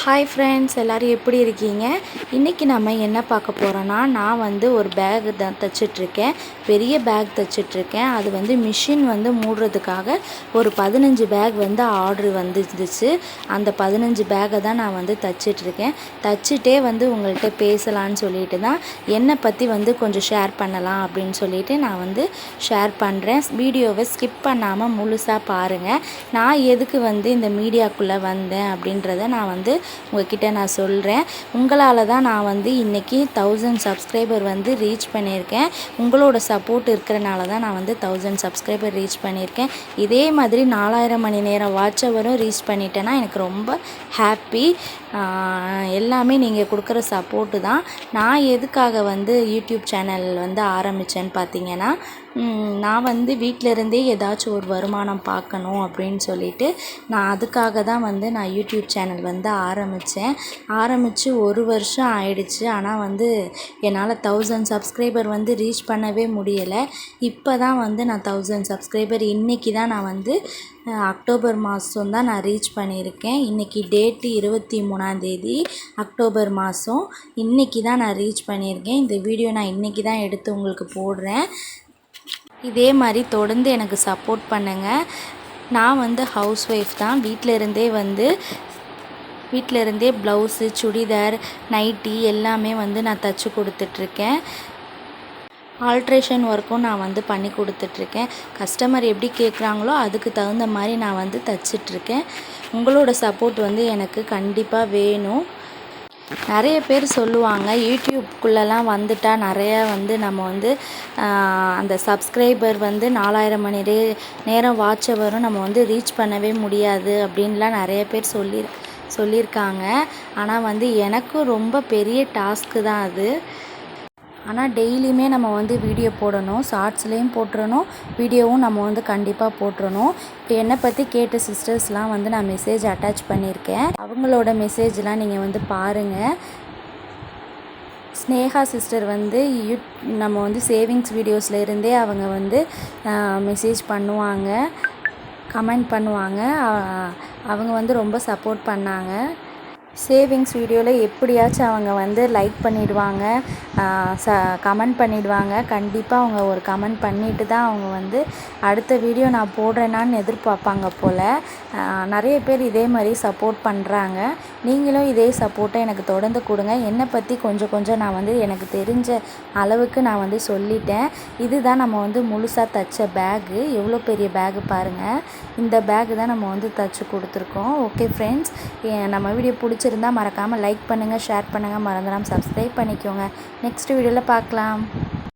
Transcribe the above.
Hi friends, எல்லோரும் எப்படி இருக்கீங்க? இன்றைக்கி நம்ம என்ன பார்க்க போகிறோன்னா, நான் ஒரு பேக் தான் தைச்சிட்ருக்கேன். பெரிய பேக் தைச்சிட்ருக்கேன். அது மிஷின் மூடுறதுக்காக ஒரு 15 பேக் ஆர்டர் வந்துருந்துச்சு. அந்த 15 பேக்கை தான் நான் தைச்சிட்ருக்கேன். தைச்சிட்டே உங்கள்கிட்ட பேசலான்னு சொல்லிட்டு தான் என்னை பற்றி கொஞ்சம் ஷேர் பண்ணலாம் அப்படின்னு சொல்லிட்டு நான் ஷேர் பண்ணுறேன். வீடியோவை ஸ்கிப் பண்ணாமல் முழுசாக பாருங்கள். நான் எதுக்கு இந்த மீடியாக்குள்ளே வந்தேன் அப்படின்றத நான் உங்ககிட்ட நான் சொல்கிறேன். உங்களால் தான் நான் இன்றைக்கி 1000 சப்ஸ்கிரைபர் ரீச் பண்ணியிருக்கேன். உங்களோட சப்போர்ட் இருக்கிறனால தான் நான் 1000 சப்ஸ்கிரைபர் ரீச் பண்ணியிருக்கேன். இதே மாதிரி 4000 மணி நேரம் வாட்ச் ஹவரும் ரீச் பண்ணிட்டேன்னா எனக்கு ரொம்ப ஹாப்பி. எல்லாமே நீங்கள் கொடுக்குற சப்போர்ட்டு தான். நான் எதுக்காக யூடியூப் சேனல் ஆரம்பித்தேன்னு பார்த்தீங்கன்னா, நான் வீட்டிலருந்தே ஏதாச்சும் ஒரு வருமானம் பார்க்கணும் அப்படின்னு சொல்லிட்டு நான் அதுக்காக தான் நான் யூடியூப் சேனல் ஆரம்பித்து 1 வருஷம் ஆயிடுச்சு. ஆனால் என்னால் 1000 சப்ஸ்கிரைபர் ரீச் பண்ணவே முடியலை. இப்போ தான் நான் 1000 சப்ஸ்கிரைபர் இன்றைக்கி தான் நான் அக்டோபர் மாதம் தான் நான் ரீச் பண்ணியிருக்கேன். இன்றைக்கி டேட்டு 23ஆம் தேதி அக்டோபர் மாதம். இன்றைக்கி தான் நான் ரீச் பண்ணியிருக்கேன். இந்த வீடியோ நான் இன்றைக்கி தான் எடுத்து உங்களுக்கு போடுறேன். இதே மாதிரி தொடர்ந்து எனக்கு சப்போர்ட் பண்ணுங்கள். நான் ஹவுஸ் ஒய்ஃப் தான். வீட்டில் இருந்தே ப்ளவுஸு, சுடிதார், நைட்டி எல்லாமே நான் தைச்சி கொடுத்துட்ருக்கேன். ஆல்ட்ரேஷன் ஒர்க்கும் நான் பண்ணி கொடுத்துட்ருக்கேன். கஸ்டமர் எப்படி கேட்குறாங்களோ அதுக்கு தகுந்த மாதிரி நான் தைச்சிட்ருக்கேன். உங்களோட சப்போர்ட் எனக்கு கண்டிப்பாக வேணும். நிறைய பேர் சொல்லுவாங்க, யூடியூப்குள்ளெல்லாம் வந்துட்டால் நிறையா நம்ம அந்த சப்ஸ்கிரைபர் 4000 மணி நேரம் வாட்ச் ஹவரும் நம்ம ரீச் பண்ணவே முடியாது அப்படின்லாம் நிறைய பேர் சொல்லியிருக்காங்க. ஆனால் எனக்கும் ரொம்ப பெரிய டாஸ்க்கு தான் அது. ஆனால் டெய்லியுமே நம்ம வீடியோ போடணும். ஷார்ட்ஸ்லேயும் போட்டுறணும், வீடியோவும் நம்ம கண்டிப்பாக போட்டுறணும். இப்போ என்னை பற்றி கேட்ட சிஸ்டர்ஸ்லாம் நான் மெசேஜ் அட்டாச் பண்ணியிருக்கேன். அவங்களோட மெசேஜ்லாம் நீங்கள் பாருங்கள். ஸ்னேகா சிஸ்டர் நம்ம சேவிங்ஸ் வீடியோஸில் இருந்தே அவங்க மெசேஜ் பண்ணுவாங்க, கமெண்ட் பண்ணுவாங்க. அவங்க ரொம்ப சப்போர்ட் பண்ணாங்க. சேவிங்ஸ் வீடியோவில் எப்படியாச்சும் அவங்க லைக் பண்ணிவிடுவாங்க, கமெண்ட் பண்ணிவிடுவாங்க. கண்டிப்பாக அவங்க ஒரு கமெண்ட் பண்ணிவிட்டு தான் அவங்க அடுத்த வீடியோ நான் போடுறேனான்னு எதிர்பார்ப்பாங்க போல். நிறைய பேர் இதே மாதிரி சப்போர்ட் பண்ணுறாங்க. நீங்களும் இதே சப்போர்ட்டை எனக்கு தொடர்ந்து கொடுங்க. என்னை பற்றி கொஞ்சம் நான் எனக்கு தெரிஞ்ச அளவுக்கு நான் சொல்லிட்டேன். இதுதான் நம்ம முழுசாக தைச்ச பேகு. எவ்வளோ பெரிய பேகு பாருங்கள். இந்த பேகு தான் நம்ம தைச்சி கொடுத்துருக்கோம். ஓகே ஃப்ரெண்ட்ஸ், நம்ம வீடியோ பிடிச்சிருந்தால் மறக்காமல் லைக் பண்ணுங்கள், ஷேர் பண்ணுங்கள், மறந்துடாமல் சப்ஸ்கிரைப் பண்ணிக்கோங்க. நெக்ஸ்ட் வீடியோவில் பார்க்கலாம்.